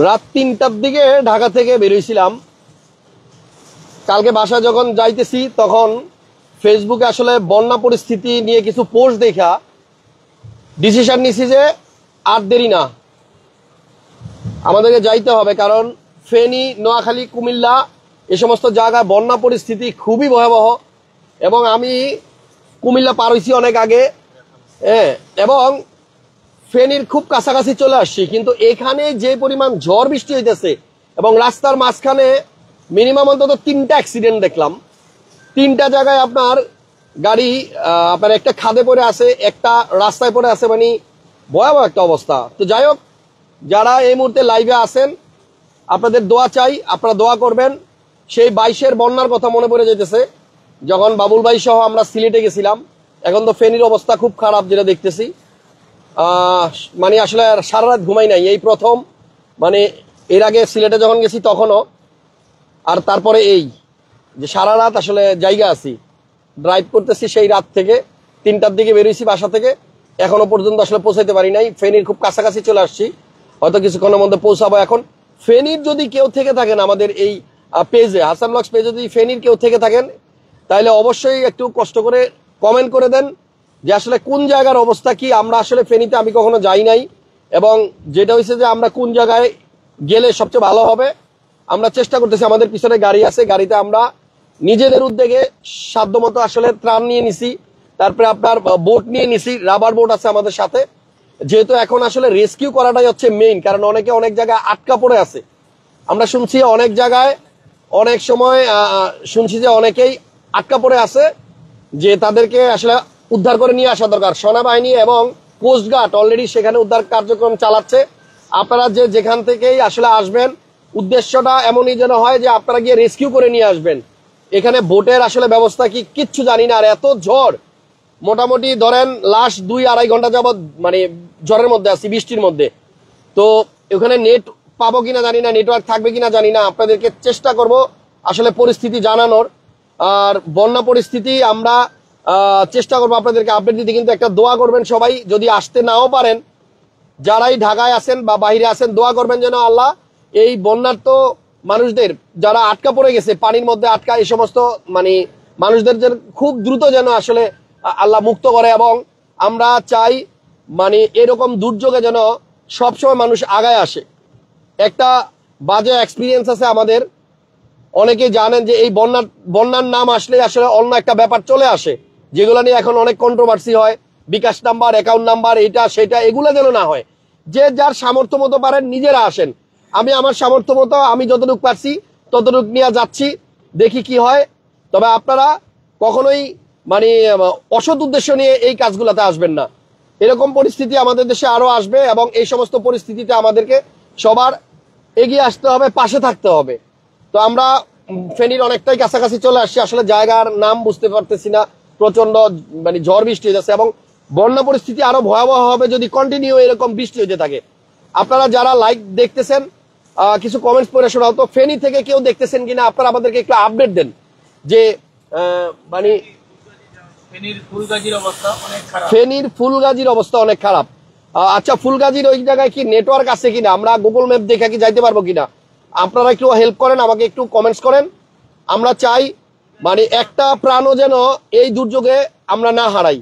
রাত ৩টার দিকে ঢাকা থেকে বেরিয়েছিলাম। কালকে বাসায় যখন যাইতেছি তখন ফেসবুকে আসলে বন্যা পরিস্থিতি নিয়ে কিছু পোস্ট দেখা ডিসিশন নিছি যে আর দেরি না, আমাদেরকে যাইতে হবে। কারণ ফেনী, নোয়াখালী, কুমিল্লা এ সমস্ত জায়গায় বন্যা পরিস্থিতি খুবই ভয়াবহ। এবং আমি কুমিল্লা পার হয়েছি অনেক আগে, এবং ফেনীর খুব কাছাকাছি চলে আসছি, কিন্তু এখানে যে পরিমাণ ঝড় বৃষ্টি হইতেছে এবং রাস্তার মাঝখানে মিনিমাম অন্তত ৩টা অ্যাক্সিডেন্ট দেখলাম। ৩টা জায়গায় আপনার গাড়ি আপনার একটা খাদে পড়ে আছে, একটা রাস্তায় পড়ে আছে, মানে ভয়াবহ একটা অবস্থা। তো যাই হোক, যারা এই মুহূর্তে লাইভে আছেন আপনাদের দোয়া চাই, আপনারা দোয়া করবেন। সেই ২২-এর বন্যার কথা মনে পড়ে যেতেছে, যখন বাবুল ভাই সহ আমরা সিলেটে গেছিলাম। এখন তো ফেনীর অবস্থা খুব খারাপ যেটা দেখতেছি। মানে আসলে সারা রাত ঘুমাই নাই, এই প্রথম। মানে এর আগে সিলেটে যখন গেছি তখনও, আর তারপরে এই যে সারা রাত আসলে জায়গা আছি, ড্রাইভ করতেছি সেই রাত থেকে। ৩টার দিকে বেরিয়েছি বাসা থেকে, এখনো পর্যন্ত আসলে পৌঁছাইতে পারি নাই। ফেনীর খুব কাছাকাছি চলে আসছি, হয়তো কিছুক্ষণের মধ্যে পৌঁছাবো। এখন ফেনীর যদি কেউ থেকে থাকেন আমাদের এই পেজে, হাসান ব্লগস পেজে যদি ফেনীর কেউ থেকে থাকেন, তাহলে অবশ্যই একটু কষ্ট করে কমেন্ট করে দেন যে আসলে কোন জায়গার অবস্থা কি। আমরা আসলে ফেনীতে আমি কখনো যাই নাই, এবং যেটা হয়েছে যে আমরা কোন জায়গায় গেলে সবচেয়ে ভালো হবে আমরা চেষ্টা করতেছি। আমাদের পিছনে গাড়ি আছে, গাড়িতে আমরা নিজেদের উদ্যোগে সাধ্যমতো আসলে ত্রাণ নিয়ে নিছি। তারপরে আপনার বোট নিয়ে নিছি, রাবার বোট আছে আমাদের সাথে। যেহেতু এখন আসলে রেস্কিউ করাটাই হচ্ছে মেইন, কারণ অনেকে অনেক জায়গায় আটকা পড়ে আছে। আমরা শুনছি অনেক জায়গায়, অনেক সময় শুনছি যে অনেকেই আটকা পড়ে আছে, যে তাদেরকে আসলে উদ্ধার করে নিয়ে আসা দরকার। সেনাবাহিনী এবং কোস্টগার্ড অলরেডি সেখানে উদ্ধার কার্যক্রম চালাচ্ছে। আপনারা যেখান থেকেই আসলে আসবেন, উদ্দেশ্যটা এমনই যেন হয় যে আপনারা গিয়ে রেস্কিউ করে নিয়ে আসবেন। এখানে বোটের আসলে ব্যবস্থা কি কিচ্ছু জানি না। আর এত ঝড়, মোটামুটি ধরেন লাস্ট ২-২.৫ ঘন্টা যাবৎ মানে ঝড়ের মধ্যে আছি, বৃষ্টির মধ্যে। তো ওখানে নেট পাবো কিনা জানি না, নেটওয়ার্ক থাকবে কিনা জানি না। আপনাদেরকে চেষ্টা করব আসলে পরিস্থিতি জানানোর। আর বন্যা পরিস্থিতি আমরা চেষ্টা করবো আপনাদেরকে আপডেট দিতে। কিন্তু একটা দোয়া করবেন সবাই, যদি আসতে নাও পারেন, যারাই ঢাকায় আছেন বা বাইরে আছেন, দোয়া করবেন যেন আল্লাহ এই বন্যার্ত মানুষদের, যারা আটকা পড়ে গেছে পানির মধ্যে আটকা, এই সমস্ত মানে মানুষদের যেন খুব দ্রুত যেন আসলে আল্লাহ মুক্ত করে। এবং আমরা চাই মানে এরকম দুর্যোগে যেন সবসময় মানুষ আগায় আসে। একটা বাজে এক্সপিরিয়েন্স আছে আমাদের, অনেকেই জানেন যে এই বন্যার নাম আসলে আসলে অন্য একটা ব্যাপার চলে আসে, যেগুলো নিয়ে এখন অনেক কন্ট্রোভার্সি হয়। বিকাশ নাম্বার, অ্যাকাউন্ট নাম্বার, এটা সেটা, এগুলো যেন না হয়। যে যার সামর্থ্য মতো পারেন নিজেরা আসেন। আমি আমার সামর্থ্য মতো আমি যতটুকু পারছি ততটুকু নিয়ে যাচ্ছি, দেখি কি হয়। তবে আপনারা কখনোই মানে অসৎ উদ্দেশ্য নিয়ে এই কাজগুলোতে আসবেন না। এরকম পরিস্থিতি আমাদের দেশে আরো আসবে, এবং এই সমস্ত পরিস্থিতিতে আমাদেরকে সবার এগিয়ে আসতে হবে, পাশে থাকতে হবে। তো আমরা ফেনীর অনেকটাই কাছাকাছি চলে আসছি, আসলে জায়গার নাম বুঝতে পারতেছি না। প্রচন্ড মানে ঝড় বৃষ্টি হয়ে যাচ্ছে, এবং বন্যা পরিস্থিতি আরো ভয়াবহ হবে যদি কন্টিনিউ এরকম বৃষ্টি হতে থাকে। আপনারা যারা লাইভ দেখতেছেন কিছু কমেন্টস পড়ে শোনাও তো, ফেনী থেকে কেউ দেখতেছেন কিনা আপনারা আমাদেরকে একটু আপডেট দেন যে মানে ফেনীর ফুলগাজীর অবস্থা অনেক খারাপ। আচ্ছা, ফুলগাজীর ওই জায়গায় কি নেটওয়ার্ক আছে কিনা, আমরা গুগল ম্যাপ দেখে কি যাইতে পারবো কিনা, আপনারা একটু হেল্প করেন, আমাকে একটু কমেন্টস করেন। আমরা চাই মানে একটা প্রাণও যেন এই দুর্যোগে আমরা না হারাই।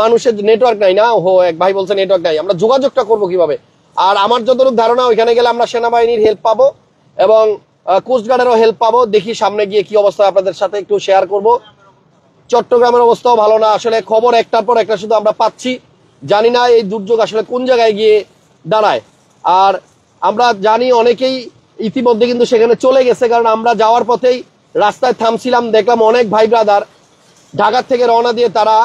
মানুষের নেটওয়ার্ক নাই না, এক ভাই বলছে নেটওয়ার্ক নাই, আমরা যোগাযোগটা করবো কিভাবে? আর আমার যতটুকু ধারণা ওইখানে গেলে আমরা সেনাবাহিনীর হেল্প পাবো এবং কোস্টগার্ডেরও হেল্প পাবো। দেখি সামনে গিয়ে কি অবস্থা আপনাদের সাথে একটু শেয়ার করব। চট্টগ্রামের অবস্থাও ভালো না, আসলে খবর একটার পর একটা শুধু আমরা পাচ্ছি, জানি না এই দুর্যোগ আসলে কোন জায়গায় গিয়ে দাঁড়ায়। আর আমরা জানি অনেকেই ইতিমধ্যে কিন্তু সেখানে চলে গেছে, কারণ আমরা যাওয়ার পথেই রাস্তায় থামছিলাম, দেখলাম অনেক ভাই ব্রাদার ঢাকার থেকে রওনা দিয়ে তারা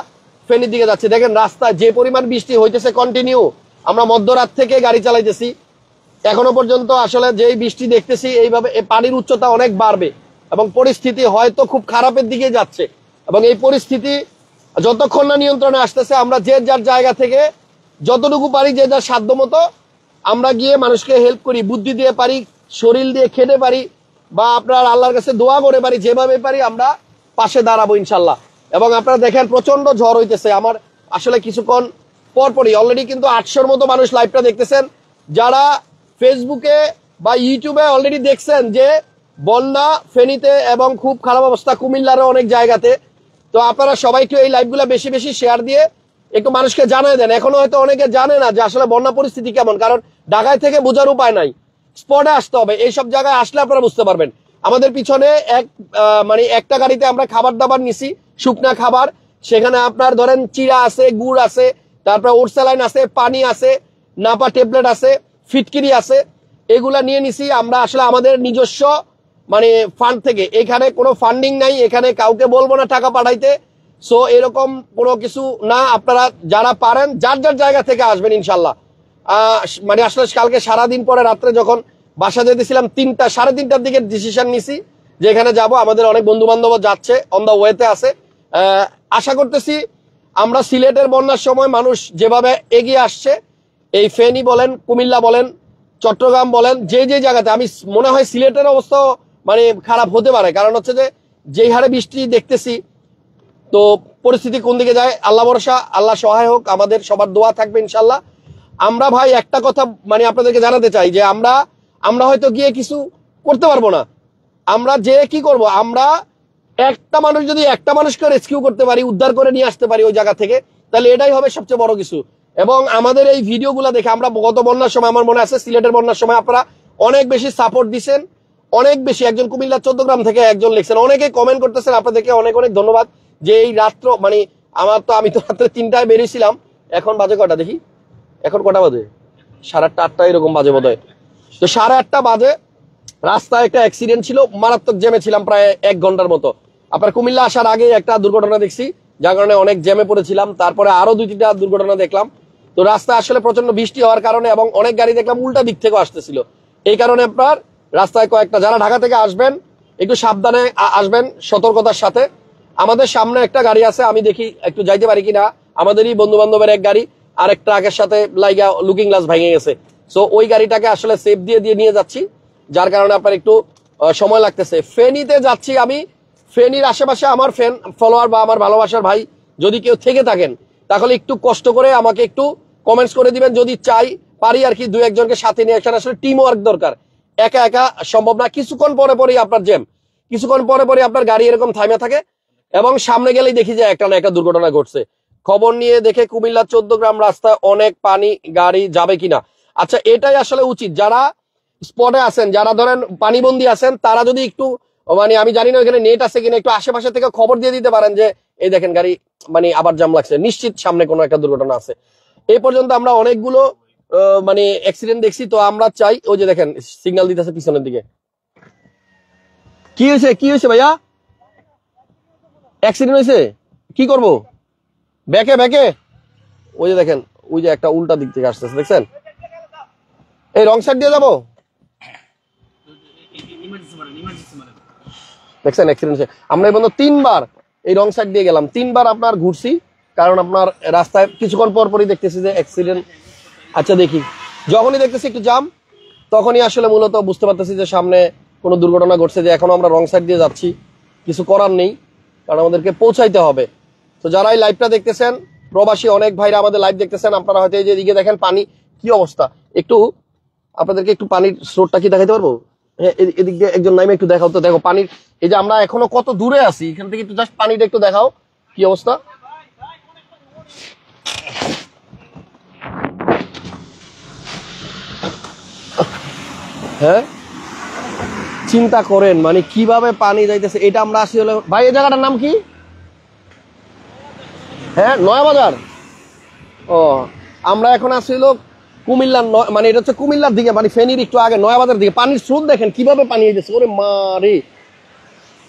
ফেনীর দিকে যাচ্ছে। দেখেন রাস্তায় যে পরিমাণ বৃষ্টি হইতেছে কন্টিনিউ, আমরা মধ্যরাত থেকে গাড়ি চালাইতেছি, এখনো পর্যন্ত আসলে যেই বৃষ্টি দেখতেছি এইভাবে পানির উচ্চতা অনেক বাড়বে এবং পরিস্থিতি হয়তো খুব খারাপের দিকে যাচ্ছে। এবং এই পরিস্থিতি যতক্ষণ না নিয়ন্ত্রণে আসতেছে, আমরা যে যার জায়গা থেকে যতটুকু পারি, যে যার সাধ্য মতো আমরা গিয়ে মানুষকে হেল্প করি, বুদ্ধি দিয়ে পারি, শরীর দিয়ে খেতে পারি, বা আপনার আল্লাহর কাছে দোয়া করে পারি, যেভাবে পারি আমরা পাশে দাঁড়াবো ইনশাল্লাহ। এবং আপনারা দেখেন প্রচন্ড ঝড় হইতেছে, আমার আসলে কিছুক্ষণ পরপরই অলরেডি কিন্তু ৮০০-র মতো মানুষ লাইভটা দেখতেছেন। যারা ফেসবুকে বা ইউটিউবে অলরেডি দেখছেন যে বন্যা ফেনীতে এবং খুব খারাপ অবস্থা কুমিল্লারও অনেক জায়গাতে। তো আপনারা সবাই একটু এই লাইভগুলো বেশি বেশি শেয়ার দিয়ে একটু মানুষকে জানিয়ে দেন। এখনো হয়তো অনেকে জানে না যে আসলে বন্যা পরিস্থিতি কেমন, কারণ ঢাকায় থেকে বোঝার উপায় নাই, স্পটে আসতে হবে। এইসব জায়গায় আসলে আপনারা বুঝতে পারবেন। আমাদের পিছনে মানে একটা গাড়িতে আমরা খাবার দাবার নিছি, শুকনা খাবার। সেখানে আপনার ধরেন চিড়া আছে, গুড় আছে, তারপরে ওরসালাইন আছে, পানি আছে, নাপা ট্যাবলেট আছে, ফিটকিরি আছে, এগুলা নিয়ে নিছি আমরা আসলে আমাদের নিজস্ব মানে ফান্ড থেকে। এখানে কোনো ফান্ডিং নাই, এখানে কাউকে বলবো না টাকা পাঠাইতে। সো এরকম কোনো কিছু না, আপনারা যারা পারেন যার যার জায়গা থেকে আসবেন ইনশাল্লাহ। মানে আসলে কালকে সারাদিন পরে রাত্রে যখন বাসা যেতেছিলাম 3:30টার দিকে ডিসিশন নিছি যে এখানে যাব। আমাদের অনেক বন্ধু বান্ধব যাচ্ছে, অন দা ওয়েতে আছে। আশা করতেছি আমরা সিলেটের বন্যার সময় মানুষ যেভাবে এগিয়ে আসছে, এই ফেনী বলেন, কুমিল্লা বলেন, চট্টগ্রাম বলেন, যে যে জায়গাতে, আমি মনে হয় সিলেটের অবস্থা মানে খারাপ হতে পারে। কারণ হচ্ছে যে যেই হারে বৃষ্টি দেখতেছি, তো পরিস্থিতি কোন দিকে যায় আল্লাহ ভরসা, আল্লাহ সহায় হোক, আমাদের সবার দোয়া থাকবে ইনশাল্লাহ। আমরা ভাই একটা কথা মানে আপনাদেরকে জানাতে চাই যে আমরা হয়তো গিয়ে কিছু করতে পারবো না। আমরা যে কি করব, আমরা একটা মানুষ যদি একটা মানুষকে রেস্কিউ করতে পারি, উদ্ধার করে নিয়ে আসতে পারি ওই জায়গা থেকে, তাহলে এটাই হবে সবচেয়ে বড় কিছু। এবং আমাদের এই ভিডিওগুলো দেখে আমরা গত বন্যার সময়, আমার মনে আছে সিলেটের বন্যার সময় আপনারা অনেক বেশি সাপোর্ট দিচ্ছেন, অনেক বেশি। একজন কুমিল্লা 14 গ্রাম থেকে একজন লিখছেন, অনেকে কমেন্ট করতেছেন, আপনাদেরকে অনেক অনেক ধন্যবাদ। যে এই রাত্র মানে আমি তো রাত্রে 3টায় বেরিয়েছিলাম, এখন বাজে কটা দেখি, এখন কটা বাজে 7:30 এরকম বাজে বোধ হয়। তো 8:30 বাজে রাস্তায় একটা অ্যাক্সিডেন্ট ছিল, মারাত্মক জ্যামে ছিলাম প্রায় 1 ঘন্টার মতো। আপনার কুমিল্লা আসার আগে একটা দুর্ঘটনা দেখছি, যার কারণে অনেক জ্যামে পড়েছিলাম। তারপরে আরো 2-3টা দুর্ঘটনা দেখলাম। তো রাস্তায় আসলে প্রচন্ড বৃষ্টি হওয়ার কারণে এবং অনেক গাড়ি দেখলাম উল্টা দিক থেকে আসতেছিল। এই কারণে আপনার রাস্তায় কয়েকটা, যারা ঢাকা থেকে আসবেন একটু সাবধানে আসবেন, সতর্কতার সাথে। আমাদের সামনে একটা গাড়ি আছে, আমি দেখি একটু যাইতে পারি কিনা। আমাদেরই বন্ধু বান্ধবের এক গাড়ি আর এক ট্রাকের সাথে লাইগা লুকিং গ্লাস ভেঙে গেছে। সো ওই গাড়িটাকে আসলে সেফ দিয়ে নিয়ে যাচ্ছি, যার কারণে আপনার একটু সময় লাগতেছে। ফেনীতে যাচ্ছি আমি। ফেনীর আশেপাশে আমার ফলোয়ার বা আমার ভালোবাসার ভাই যদি কেউ থেকে থাকেন, তাহলে একটু কষ্ট করে আমাকে একটু কমেন্টস করে দিবেন। যদি পারি আর কি 2-1 জনকে সাথে নিয়ে, এখানে আসলে টিম ওয়ার্ক দরকার, একা একা সম্ভব না। কিছুক্ষণ পরে পরেই আপনার জ্যাম, কিছুক্ষণ পরে পরে আপনার গাড়ি এরকম থামে থাকে এবং সামনে গেলেই দেখি যে একটা না একটা দুর্ঘটনা ঘটছে। খবর নিয়ে দেখে কুমিল্লা 14 গ্রাম রাস্তায় অনেক পানি, গাড়ি যাবে কিনা। আচ্ছা, এটাই আসলে উচিত। যারা স্পটে আছেন, যারা ধরেন পানিবন্দী আছেন, তারা যদি একটু মানে আমি জানি না এখানে নেট আছে কিনা, একটু আশেপাশে থেকে খবর দিয়ে দিতে পারেন যে এই দেখেন গাড়ি মানে আবার জাম লাগছে, নিশ্চিত সামনে কোনো একটা দুর্ঘটনা আছে। এই পর্যন্ত আমরা অনেকগুলো মানে অ্যাক্সিডেন্ট দেখছি। তো আমরা চাই, ওই যে দেখেন সিগন্যাল দিতেছে পিছনের দিকে। কি হয়েছে ভাইয়া? অ্যাক্সিডেন্ট হয়েছে, কি করব? ব্যাকে ওই যে দেখেন, ওই যে একটা উল্টা দিক থেকে আসতেছে, দেখছেন? এই রং সাইড দিয়ে যাবো, দেখছেন অ্যাক্সিডেন্ট হয়েছে। আমরা এই বন্ধু 3বার এই রং সাইড দিয়ে গেলাম, 3বার আপনার ঘুরছি, কারণ আপনার রাস্তায় কিছুক্ষণ পর পরই দেখতেছি যে অ্যাক্সিডেন্ট। আচ্ছা দেখি, যখনই দেখতেছি একটু জাম, তখনই আসলে মূলত বুঝতে পারতেছি যে সামনে কোনো দুর্ঘটনা ঘটছে। যে এখনো আমরা রং সাইড দিয়ে যাচ্ছি, কিছু করার নেই, কারণ আমাদেরকে পৌঁছাইতে হবে। তো যারা এই লাইভটা দেখতেছেন, প্রবাসী অনেক ভাইরা আমাদের লাইভ দেখতেছেন, আপনারা হয়তো এই যে এদিকে দেখেন পানি কি অবস্থা। একটু আপনাদেরকে একটু পানির স্রোতটা কি দেখাইতে পারবো? হ্যাঁ, এদিক দিয়ে একজন নাইমে একটু দেখাও তো। দেখো পানির, এই যে আমরা এখনো কত দূরে আছি, এখান থেকে একটু জাস্ট পানিটা একটু দেখাও কি অবস্থা। হ্যাঁ, চিন্তা করেন মানে কিভাবে পানি যাইতেছে। এটা আমরা আসি হলো ভাই, এই জায়গাটার নাম কি? হ্যাঁ, নয়াবাজার। ও, আমরা এখন আসি হলো কুমিল্লার, মানে এটা হচ্ছে কুমিল্লার দিকে, মানে ফেনীর একটু আগে নয়াবাজার দিকে। পানির স্রোত দেখেন কিভাবে পানি যাচ্ছে, ওরে মারে।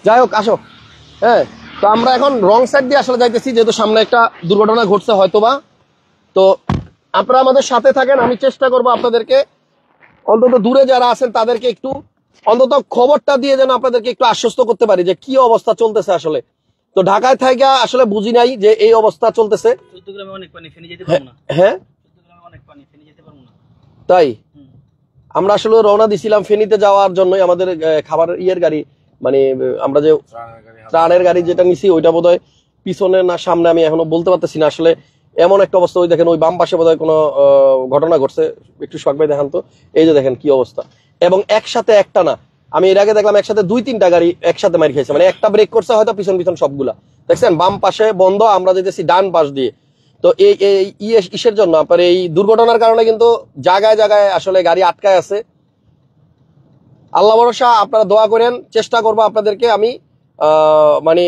যাই হোক, আসো। হ্যাঁ, তো আমরা এখন রং সাইড দিয়ে আসলে যাইতেছি, যেহেতু সামনে একটা দুর্ঘটনা ঘটছে হয়তোবা। তো আপনারা আমাদের সাথে থাকেন, আমি চেষ্টা করবো আপনাদেরকে অন্তত দূরে যারা আছেন তাদেরকে একটু অন্তত খবরটা দিয়ে যেন আপনাদেরকে একটু আশ্বস্ত করতে পারি যে কি অবস্থা চলতেছে আসলে। তো ঢাকায় থেকে আসলে বুঝি নাই যে এই অবস্থা চলতেছে। হ্যাঁ, তাই আমরা আসলে রওনা দিছিলাম ফেনীতে যাওয়ার জন্যই। আমাদের খাবার গাড়ি, মানে আমরা যে ত্রাণের গাড়ি যেটা নিছি ওইটা বোধহয় পিছনে না সামনে, আমি এখনো বলতে পারতেছি না আসলে। এমন একটা অবস্থা। ওই দেখেন ওই বাম পাশে বোধহয় কোনো ঘটনা ঘটছে, একটু শখ ভাই দেখান তো। এই যে দেখেন কি অবস্থা, এবং একসাথে একটা না, আমি এর আগে দেখলাম একসাথে 2-3টা গাড়ি একসাথে মার খেয়েছে, মানে একটা ব্রেক করছে হয়তো পিছন পিছন সবগুলা। দেখছেন বাম পাশে বন্ধ, আমরা যেতেছি ডান পাশ দিয়ে। তো এই ইসের জন্য আপনার এই দুর্ঘটনার কারণে কিন্তু জায়গায় জায়গায় আসলে গাড়ি আটকায় আছে। আল্লাহ ভরসা, আপনারা দোয়া করেন, চেষ্টা করবো আপনাদেরকে আমি মানে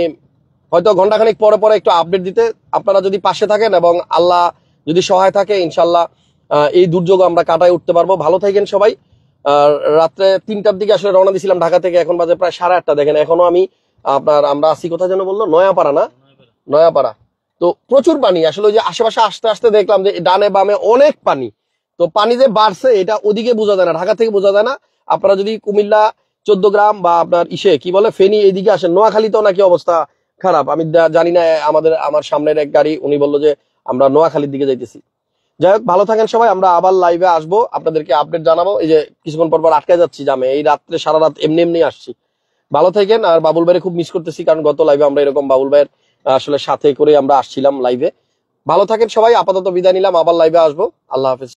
হয়তো ঘন্টাখানিক পরে পরে একটু আপডেট দিতে। আপনারা যদি পাশে থাকেন এবং আল্লাহ যদি সহায় থাকে, ইনশাল্লাহ এই দুর্যোগ আমরা কাটায় উঠতে পারবো। ভালো থাকেন সবাই। রাত্রে 3টার দিকে আসলে রওনা দিয়েছিলাম ঢাকা থেকে, এখন বাজে প্রায় 8:30। দেখেন এখনো আমি আমরা আসি কোথায় যেন বললো, নয়াপাড়া না, নয়াপাড়া। তো প্রচুর পানি আসলে, ওই যে আশেপাশে আসতে আসতে দেখলাম যে ডানে বামে অনেক পানি। তো পানি যে বাড়ছে এটা ওদিকে বোঝা যায় না, ঢাকা থেকে বোঝা যায় না। আপনারা যদি কুমিল্লা 14 গ্রাম বা আপনার কি বলে ফেনী এইদিকে আসেন, নোয়াখালীতেও নাকি অবস্থা খারাপ। আমি জানি না, আমার সামনের এক গাড়ি উনি বললো যে আমরা নোয়াখালীর দিকে যাইতেছি। যাই হোক, ভালো থাকেন সবাই, আমরা আবার লাইভে আসবো, আপনাদেরকে আপডেট জানাবো। এই যে কিছুক্ষণ পর পর আটকে যাচ্ছি জামে, এই রাত্রে সারা রাত এমনি এমনি আসছি। ভালো থাকেন। আর বাবুল ভাইয়ের খুব মিস করতেছি, কারণ গত লাইভে আমরা এরকম বাবুল ভাইয়ের আসলে সাথে করে আমরা আসছিলাম লাইভে। ভালো থাকেন সবাই, আপাতত বিদায় নিলাম, আবার লাইভে আসবো। আল্লাহ হাফেজ।